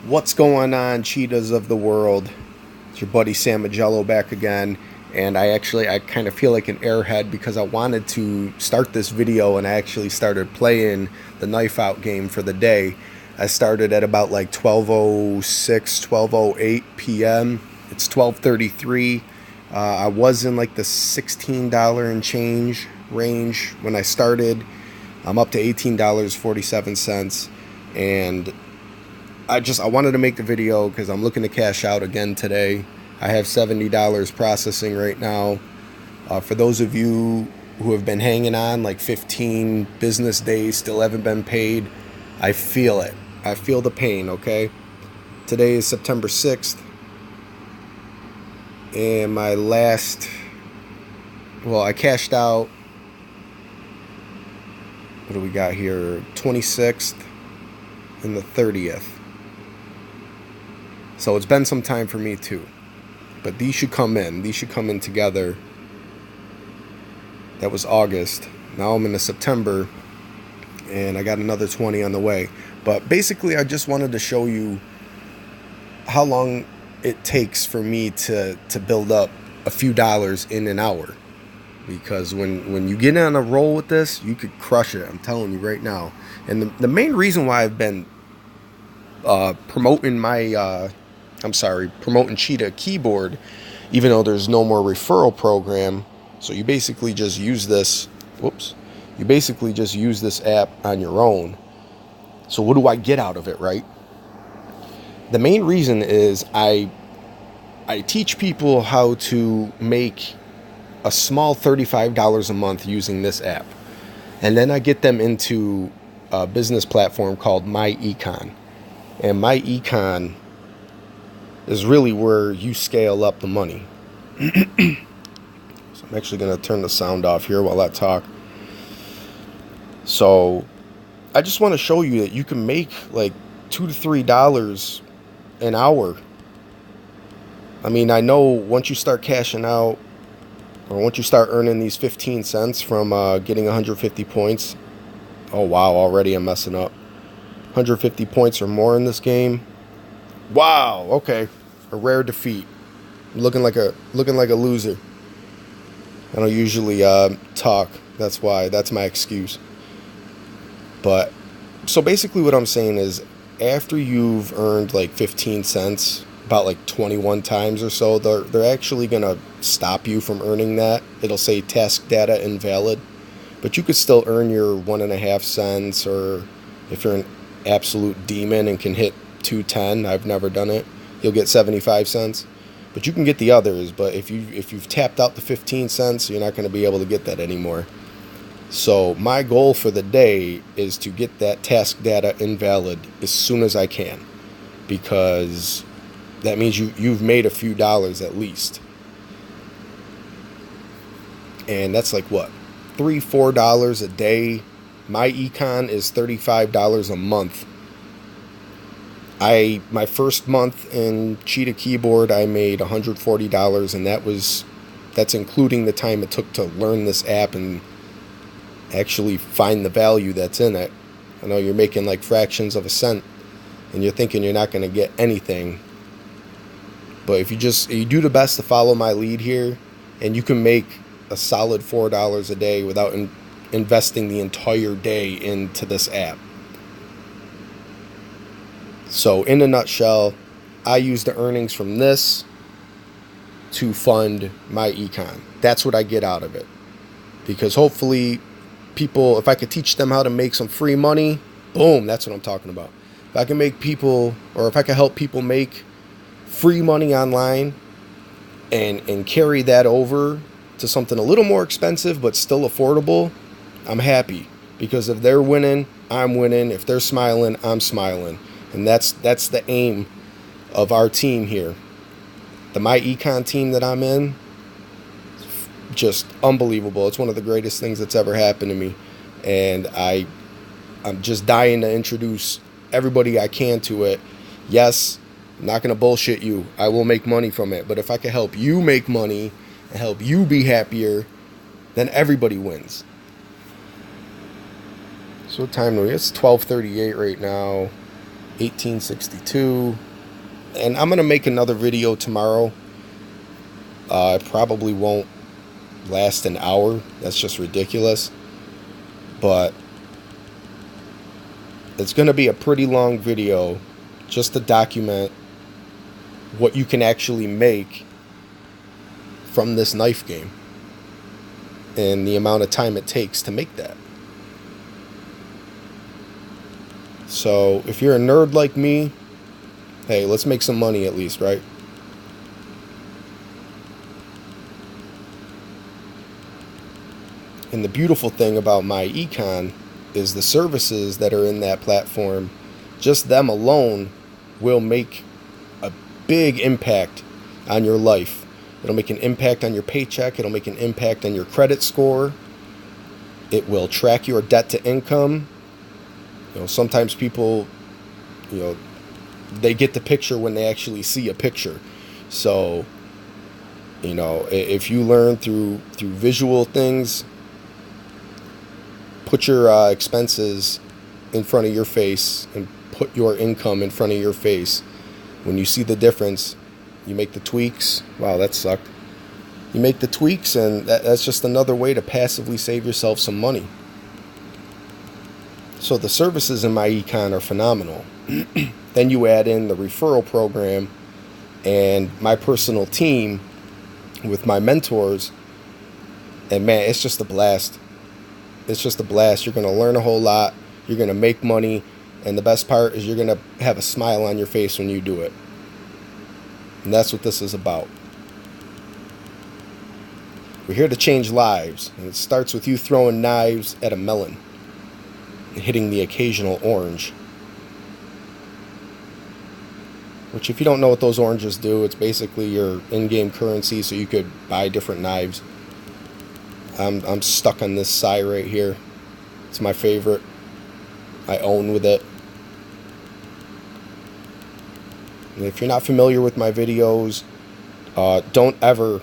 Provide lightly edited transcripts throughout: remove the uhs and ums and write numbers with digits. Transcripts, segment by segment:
What's going on, cheetahs of the world? It's your buddy Sam Magello back again. And I kind of feel like an airhead because I wanted to start this video and I actually started playing the knife out game for the day. I started at about like 12:06, 12:08 p.m. It's 12:33. I was in like the $16 and change range when I started. I'm up to $18.47, and I wanted to make the video because I'm looking to cash out again today. I have $70 processing right now. For those of you who have been hanging on like 15 business days, still haven't been paid, I feel it. I feel the pain, okay? Today is September 6th. And my last, I cashed out, what do we got here? 26th and the 30th. So it's been some time for me too. But these should come in. These should come in together. That was August. Now I'm into September. And I got another 20 on the way. But basically I just wanted to show you how long it takes for me to build up a few dollars in an hour. Because when you get on a roll with this, you could crush it. I'm telling you right now. And the main reason why I've been promoting Cheetah Keyboard, even though there's no more referral program. So you basically just use this. You basically just use this app on your own. So what do I get out of it, right? The main reason is I teach people how to make a small $35 a month using this app. And then I get them into a business platform called MyEcon. And MyEcon is really where you scale up the money. So I'm actually going to turn the sound off here while I talk. So I just want to show you that you can make like $2 to $3 an hour. I mean, I know once you start cashing out, or once you start earning these 15 cents from getting 150 points. Oh wow, already I'm messing up. 150 points or more in this game. Wow, okay. A rare defeat. I'm looking like a loser. I don't usually talk. That's why. That's my excuse. But so basically what I'm saying is, after you've earned like 15 cents about like 21 times or so, they're actually gonna stop you from earning that. It'll say task data invalid, but you could still earn your 1.5 cents, or if you're an absolute demon and can hit 210, I've never done it, you'll get 75 cents. But you can get the others. But if you've tapped out the 15 cents, you're not going to be able to get that anymore. So my goal for the day is to get that task data invalid as soon as I can, because that means you've made a few dollars at least. And that's like what, $3-4 a day. MyEcon is $35 a month. My first month in Cheetah Keyboard, I made $140, and that's including the time it took to learn this app and actually find the value that's in it. I know you're making like fractions of a cent, and you're thinking you're not going to get anything. But if you do the best to follow my lead here, and you can make a solid $4 a day without investing the entire day into this app. So in a nutshell, I use the earnings from this to fund MyEcon. That's what I get out of it. Because hopefully people, if I could teach them how to make some free money, boom, that's what I'm talking about. If I can make people, or if I can help people make free money online and carry that over to something a little more expensive but still affordable, I'm happy. Because if they're winning, I'm winning. If they're smiling, I'm smiling. And that's the aim of our team here. The MyEcon team that I'm in, just unbelievable. It's one of the greatest things that's ever happened to me. And I'm just dying to introduce everybody I can to it. Yes, I'm not going to bullshit you. I will make money from it. But if I can help you make money and help you be happier, then everybody wins. So what time are we? It's 12:38 right now. 1862. And I'm going to make another video tomorrow. It probably won't last an hour. That's just ridiculous. But it's going to be a pretty long video just to document what you can actually make from this knife game and the amount of time it takes to make that. So if you're a nerd like me, hey, let's make some money at least, right? And the beautiful thing about MyEcon is the services that are in that platform, just them alone will make a big impact on your life. It'll make an impact on your paycheck. It'll make an impact on your credit score. It will track your debt to income. You know, sometimes people, you know, they get the picture when they actually see a picture. So, you know, if you learn through visual things, put your expenses in front of your face and put your income in front of your face. When you see the difference, you make the tweaks. Wow, that sucked. You make the tweaks, and that's just another way to passively save yourself some money. So the services in MyEcon are phenomenal. Then you add in the referral program and my personal team with my mentors, and man, it's just a blast. It's just a blast. You're going to learn a whole lot. You're going to make money. And the best part is you're going to have a smile on your face when you do it. And that's what this is about. We're here to change lives. And it starts with you throwing knives at a melon and hitting the occasional orange. Which, if you don't know what those oranges do, it's basically your in-game currency so you could buy different knives. I'm stuck on this Sai right here. It's my favorite. I own with it. And if you're not familiar with my videos, don't ever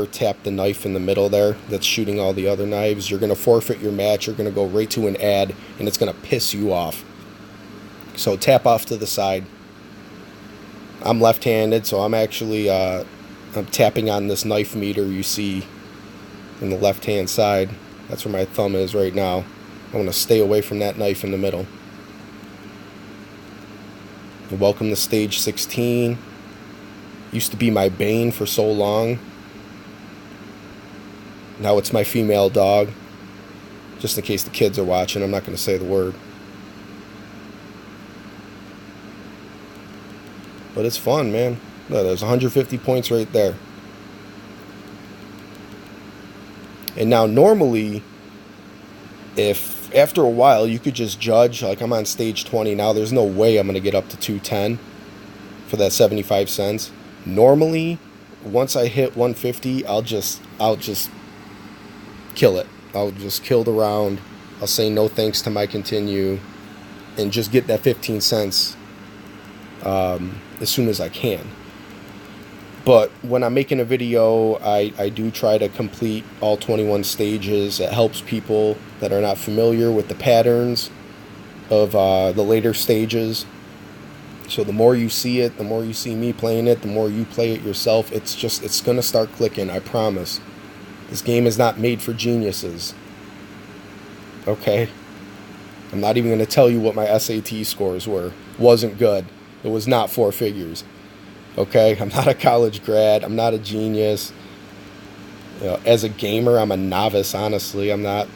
tap the knife in the middle there that's shooting all the other knives. You're going to forfeit your match. You're going to go right to an ad, and it's going to piss you off. So tap off to the side. I'm left-handed, so I'm actually I'm tapping on this knife meter you see in the left-hand side. That's where my thumb is right now. I want to stay away from that knife in the middle. And welcome to stage 16. Used to be my bane for so long. Now it's my female dog. Just in case the kids are watching, I'm not going to say the word. But it's fun, man. Look, there's 150 points right there. And now normally, if after a while you could just judge, like I'm on stage 20 now, there's no way I'm going to get up to 210 for that 75 cents. Normally, once I hit 150, I'll just kill it. I'll just kill the round. I'll say no thanks to my continue and just get that 15 cents as soon as I can. But when I'm making a video, I do try to complete all 21 stages. It helps people that are not familiar with the patterns of the later stages. So the more you see it, the more you see me playing it, the more you play it yourself, it's going to start clicking, I promise. This game is not made for geniuses. Okay? I'm not even going to tell you what my SAT scores were. Wasn't good. It was not 4 figures. Okay, I'm not a college grad. I'm not a genius. You know, as a gamer, I'm a novice, honestly. I'm not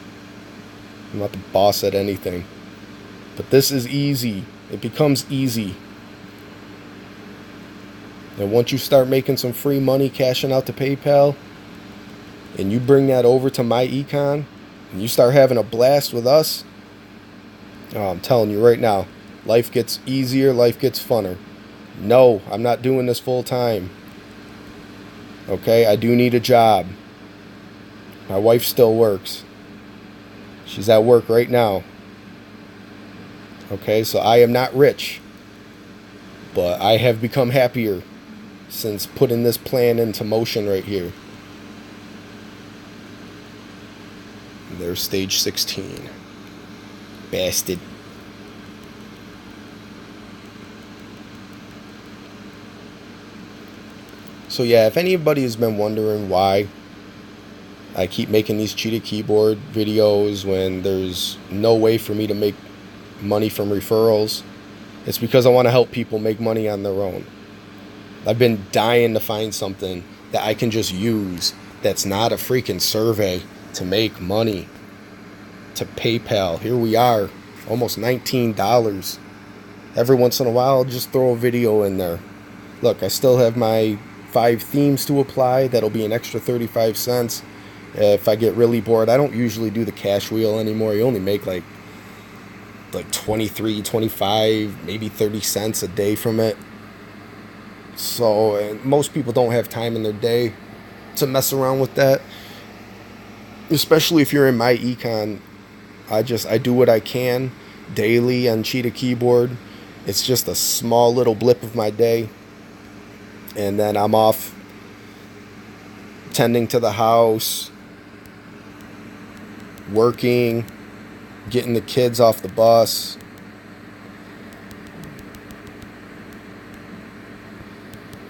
the boss at anything. But this is easy. It becomes easy. And once you start making some free money cashing out to PayPal, and you bring that over to MyEcon, and you start having a blast with us, oh, I'm telling you right now, life gets easier, life gets funner. No, I'm not doing this full time. Okay, I do need a job. My wife still works. She's at work right now. Okay, so I am not rich. But I have become happier since putting this plan into motion right here. And there's stage 16. Bastard. So yeah, if anybody has been wondering why I keep making these Cheetah Keyboard videos when there's no way for me to make money from referrals, it's because I want to help people make money on their own. I've been dying to find something that I can just use that's not a freaking survey to make money. To PayPal. Here we are, almost $19. Every once in a while, I'll just throw a video in there. Look, I still have my 5 themes to apply. That'll be an extra 35 cents. If I get really bored, I don't usually do the cash wheel anymore. You only make like 23, 25, maybe 30 cents a day from it. So, and most people don't have time in their day to mess around with that. Especially if you're in MyEcon. I do what I can daily on Cheetah Keyboard. It's just a small little blip of my day. And then I'm off tending to the house, working, getting the kids off the bus.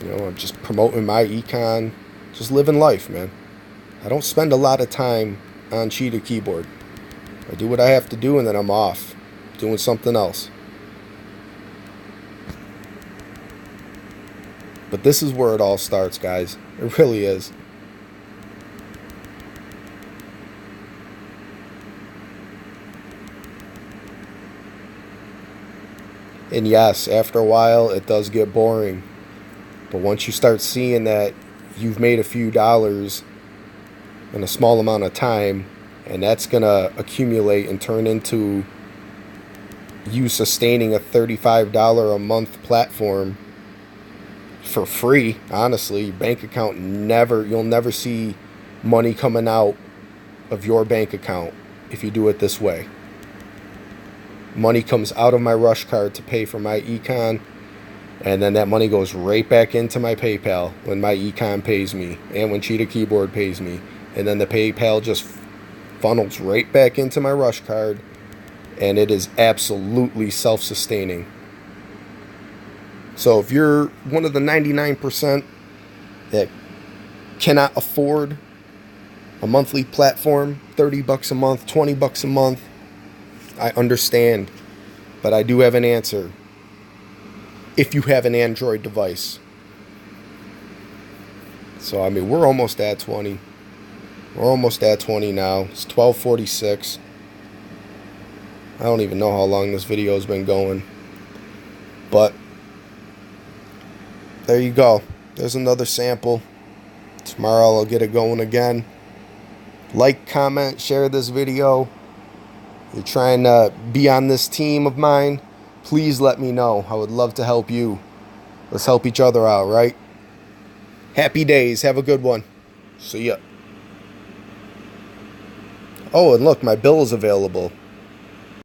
You know, I'm just promoting MyEcon, just living life, man. I don't spend a lot of time on Cheetah Keyboard. I do what I have to do, and then I'm off doing something else. But this is where it all starts, guys. It really is. And yes, after a while, it does get boring. But once you start seeing that you've made a few dollars in a small amount of time, and that's going to accumulate and turn into you sustaining a $35 a month platform for free, honestly, your bank account you'll never see money coming out of your bank account if you do it this way. Money comes out of my rush card to pay for MyEcon, and then that money goes right back into my PayPal when MyEcon pays me and when Cheetah Keyboard pays me. And then the PayPal just funnels right back into my rush card, and it is absolutely self-sustaining. So if you're one of the 99% that cannot afford a monthly platform, $30 a month, $20 a month, I understand, but I do have an answer. If you have an Android device. So I mean, we're almost at 20. We're almost at 20 now. It's 12:46. I don't even know how long this video has been going. But there you go. There's another sample. Tomorrow I'll get it going again. Like, comment, share this video. You're trying to be on this team of mine, please let me know. I would love to help you. Let's help each other out, right? Happy days. Have a good one. See ya. Oh, and look, my bill is available.